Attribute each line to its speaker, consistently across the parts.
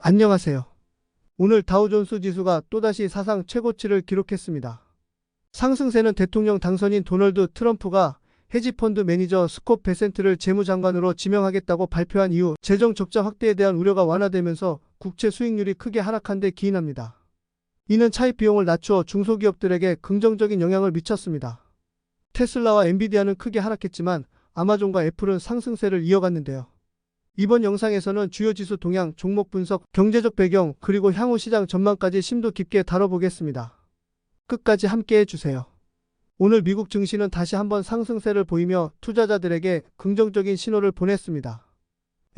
Speaker 1: 안녕하세요. 오늘 다우존스 지수가 또다시 사상 최고치를 기록했습니다. 상승세는 대통령 당선인 도널드 트럼프가 헤지펀드 매니저 스콧 베센트를 재무장관으로 지명하겠다고 발표한 이후 재정 적자 확대에 대한 우려가 완화되면서 국채 수익률이 크게 하락한 데 기인합니다. 이는 차입 비용을 낮추어 중소기업들에게 긍정적인 영향을 미쳤습니다. 테슬라와 엔비디아는 크게 하락했지만 아마존과 애플은 상승세를 이어갔는데요. 이번 영상에서는 주요 지수 동향, 종목 분석, 경제적 배경, 그리고 향후 시장 전망까지 심도 깊게 다뤄보겠습니다. 끝까지 함께 해주세요. 오늘 미국 증시는 다시 한번 상승세를 보이며 투자자들에게 긍정적인 신호를 보냈습니다.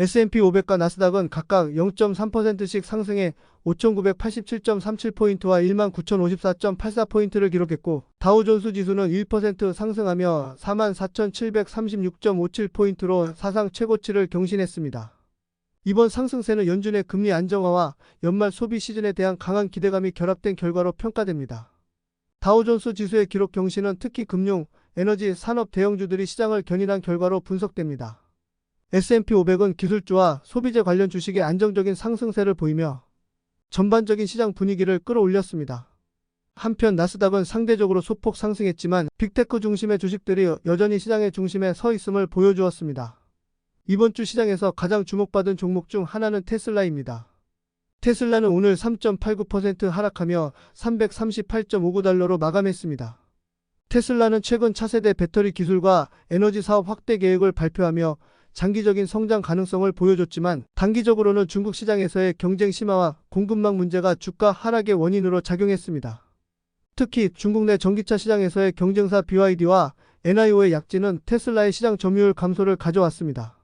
Speaker 1: S&P 500과 나스닥은 각각 0.3%씩 상승해 5,987.37포인트와 19,054.84포인트를 기록했고, 다우존스 지수는 1% 상승하며 44,736.57포인트로 사상 최고치를 경신했습니다. 이번 상승세는 연준의 금리 안정화와 연말 소비 시즌에 대한 강한 기대감이 결합된 결과로 평가됩니다. 다우존스 지수의 기록 경신은 특히 금융, 에너지, 산업 대형주들이 시장을 견인한 결과로 분석됩니다. S&P 500은 기술주와 소비재 관련 주식의 안정적인 상승세를 보이며 전반적인 시장 분위기를 끌어올렸습니다. 한편 나스닥은 상대적으로 소폭 상승했지만 빅테크 중심의 주식들이 여전히 시장의 중심에 서 있음을 보여주었습니다. 이번 주 시장에서 가장 주목받은 종목 중 하나는 테슬라입니다. 테슬라는 오늘 3.89% 하락하며 338.59달러로 마감했습니다. 테슬라는 최근 차세대 배터리 기술과 에너지 사업 확대 계획을 발표하며 장기적인 성장 가능성을 보여줬지만 단기적으로는 중국 시장에서의 경쟁 심화와 공급망 문제가 주가 하락의 원인으로 작용했습니다. 특히 중국 내 전기차 시장에서의 경쟁사 BYD와 NIO의 약진은 테슬라의 시장 점유율 감소를 가져왔습니다.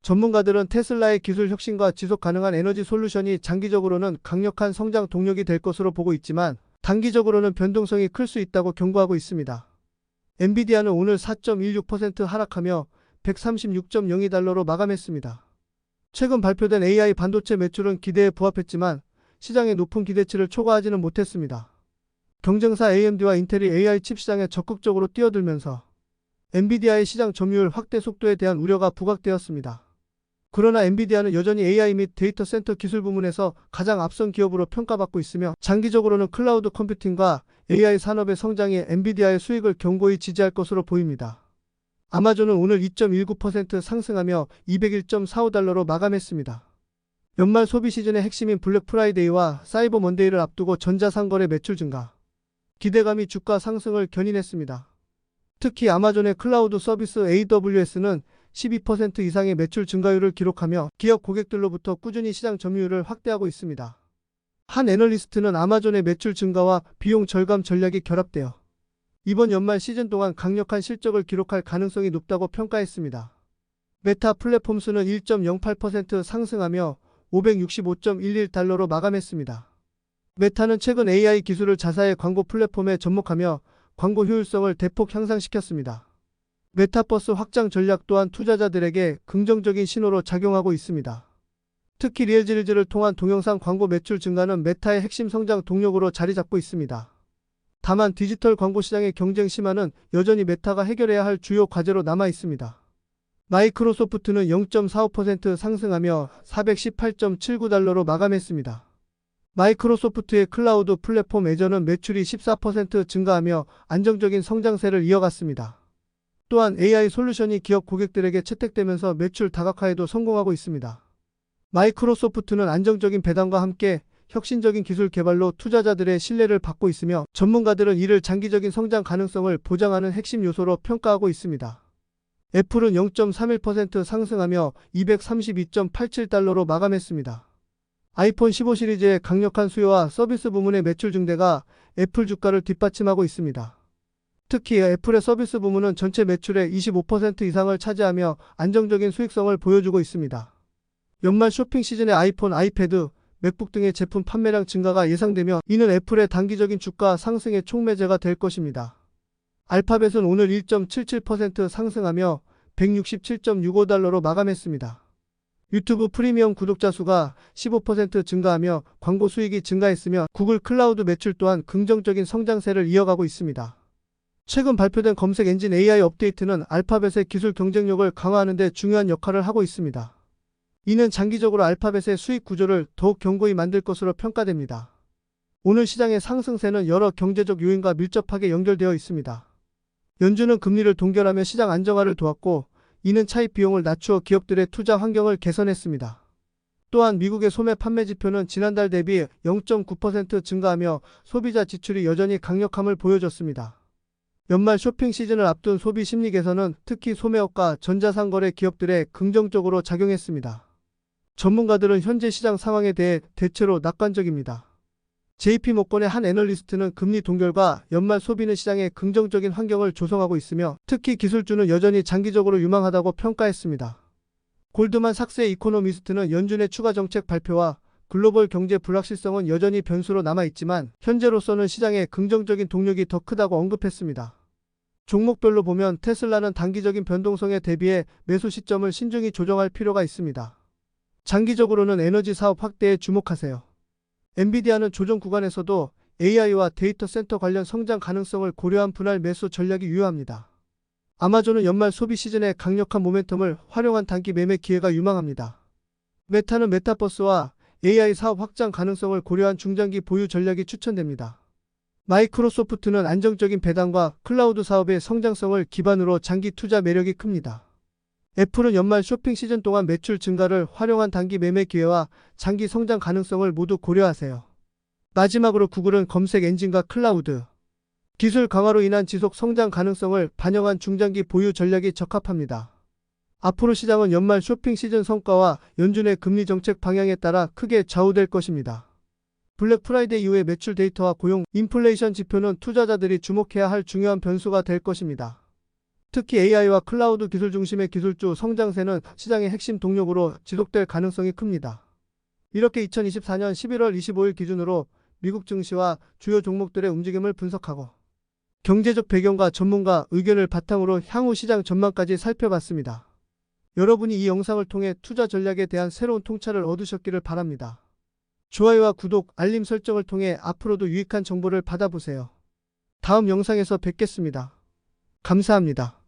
Speaker 1: 전문가들은 테슬라의 기술 혁신과 지속 가능한 에너지 솔루션이 장기적으로는 강력한 성장 동력이 될 것으로 보고 있지만 단기적으로는 변동성이 클 수 있다고 경고하고 있습니다. 엔비디아는 오늘 4.16% 하락하며 136.02달러로 마감했습니다. 최근 발표된 AI 반도체 매출은 기대에 부합했지만 시장의 높은 기대치를 초과하지는 못했습니다. 경쟁사 AMD와 인텔이 AI 칩 시장에 적극적으로 뛰어들면서 엔비디아의 시장 점유율 확대 속도에 대한 우려가 부각되었습니다. 그러나 엔비디아는 여전히 AI 및 데이터 센터 기술 부문에서 가장 앞선 기업으로 평가받고 있으며 장기적으로는 클라우드 컴퓨팅과 AI 산업의 성장이 엔비디아의 수익을 견고히 지지할 것으로 보입니다. 아마존은 오늘 2.19% 상승하며 201.45달러로 마감했습니다. 연말 소비 시즌의 핵심인 블랙 프라이데이와 사이버 먼데이를 앞두고 전자상거래 매출 증가, 기대감이 주가 상승을 견인했습니다. 특히 아마존의 클라우드 서비스 AWS는 12% 이상의 매출 증가율을 기록하며 기업 고객들로부터 꾸준히 시장 점유율을 확대하고 있습니다. 한 애널리스트는 아마존의 매출 증가와 비용 절감 전략이 결합되어 이번 연말 시즌 동안 강력한 실적을 기록할 가능성이 높다고 평가했습니다. 메타 플랫폼스는 1.08% 상승하며 565.11달러로 마감했습니다. 메타는 최근 AI 기술을 자사의 광고 플랫폼에 접목하며 광고 효율성을 대폭 향상시켰습니다. 메타버스 확장 전략 또한 투자자들에게 긍정적인 신호로 작용하고 있습니다. 특히 리엘즈를 통한 동영상 광고 매출 증가는 메타의 핵심 성장 동력으로 자리 잡고 있습니다. 다만 디지털 광고 시장의 경쟁 심화는 여전히 메타가 해결해야 할 주요 과제로 남아 있습니다. 마이크로소프트는 0.45% 상승하며 418.79달러로 마감했습니다. 마이크로소프트의 클라우드 플랫폼 애저는 매출이 14% 증가하며 안정적인 성장세를 이어갔습니다. 또한 AI 솔루션이 기업 고객들에게 채택되면서 매출 다각화에도 성공하고 있습니다. 마이크로소프트는 안정적인 배당과 함께 혁신적인 기술 개발로 투자자들의 신뢰를 받고 있으며 전문가들은 이를 장기적인 성장 가능성을 보장하는 핵심 요소로 평가하고 있습니다. 애플은 0.31% 상승하며 232.87달러로 마감했습니다. 아이폰 15 시리즈의 강력한 수요와 서비스 부문의 매출 증대가 애플 주가를 뒷받침하고 있습니다. 특히 애플의 서비스 부문은 전체 매출의 25% 이상을 차지하며 안정적인 수익성을 보여주고 있습니다. 연말 쇼핑 시즌의 아이폰, 아이패드, 맥북 등의 제품 판매량 증가가 예상되며 이는 애플의 단기적인 주가 상승의 촉매제가 될 것입니다. 알파벳은 오늘 1.77% 상승하며 167.65달러로 마감했습니다. 유튜브 프리미엄 구독자 수가 15% 증가하며 광고 수익이 증가했으며 구글 클라우드 매출 또한 긍정적인 성장세를 이어가고 있습니다. 최근 발표된 검색 엔진 AI 업데이트는 알파벳의 기술 경쟁력을 강화하는 데 중요한 역할을 하고 있습니다. 이는 장기적으로 알파벳의 수익 구조를 더욱 견고히 만들 것으로 평가됩니다. 오늘 시장의 상승세는 여러 경제적 요인과 밀접하게 연결되어 있습니다. 연준은 금리를 동결하며 시장 안정화를 도왔고, 이는 차입 비용을 낮추어 기업들의 투자 환경을 개선했습니다. 또한 미국의 소매 판매 지표는 지난달 대비 0.9% 증가하며 소비자 지출이 여전히 강력함을 보여줬습니다. 연말 쇼핑 시즌을 앞둔 소비 심리 개선은 특히 소매업과 전자상거래 기업들에 긍정적으로 작용했습니다. 전문가들은 현재 시장 상황에 대해 대체로 낙관적입니다. JP모건의 한 애널리스트는 금리 동결과 연말 소비는 시장에 긍정적인 환경을 조성하고 있으며 특히 기술주는 여전히 장기적으로 유망하다고 평가했습니다. 골드만삭스의 이코노미스트는 연준의 추가 정책 발표와 글로벌 경제 불확실성은 여전히 변수로 남아있지만 현재로서는 시장에 긍정적인 동력이 더 크다고 언급했습니다. 종목별로 보면 테슬라는 단기적인 변동성에 대비해 매수 시점을 신중히 조정할 필요가 있습니다. 장기적으로는 에너지 사업 확대에 주목하세요. 엔비디아는 조정 구간에서도 AI와 데이터 센터 관련 성장 가능성을 고려한 분할 매수 전략이 유효합니다. 아마존은 연말 소비 시즌의 강력한 모멘텀을 활용한 단기 매매 기회가 유망합니다. 메타는 메타버스와 AI 사업 확장 가능성을 고려한 중장기 보유 전략이 추천됩니다. 마이크로소프트는 안정적인 배당과 클라우드 사업의 성장성을 기반으로 장기 투자 매력이 큽니다. 애플은 연말 쇼핑 시즌 동안 매출 증가를 활용한 단기 매매 기회와 장기 성장 가능성을 모두 고려하세요. 마지막으로 구글은 검색 엔진과 클라우드, 기술 강화로 인한 지속 성장 가능성을 반영한 중장기 보유 전략이 적합합니다. 앞으로 시장은 연말 쇼핑 시즌 성과와 연준의 금리 정책 방향에 따라 크게 좌우될 것입니다. 블랙 프라이데이 이후의 매출 데이터와 고용, 인플레이션 지표는 투자자들이 주목해야 할 중요한 변수가 될 것입니다. 특히 AI와 클라우드 기술 중심의 기술주 성장세는 시장의 핵심 동력으로 지속될 가능성이 큽니다. 이렇게 2024년 11월 25일 기준으로 미국 증시와 주요 종목들의 움직임을 분석하고 경제적 배경과 전문가 의견을 바탕으로 향후 시장 전망까지 살펴봤습니다. 여러분이 이 영상을 통해 투자 전략에 대한 새로운 통찰을 얻으셨기를 바랍니다. 좋아요와 구독, 알림 설정을 통해 앞으로도 유익한 정보를 받아보세요. 다음 영상에서 뵙겠습니다. 감사합니다.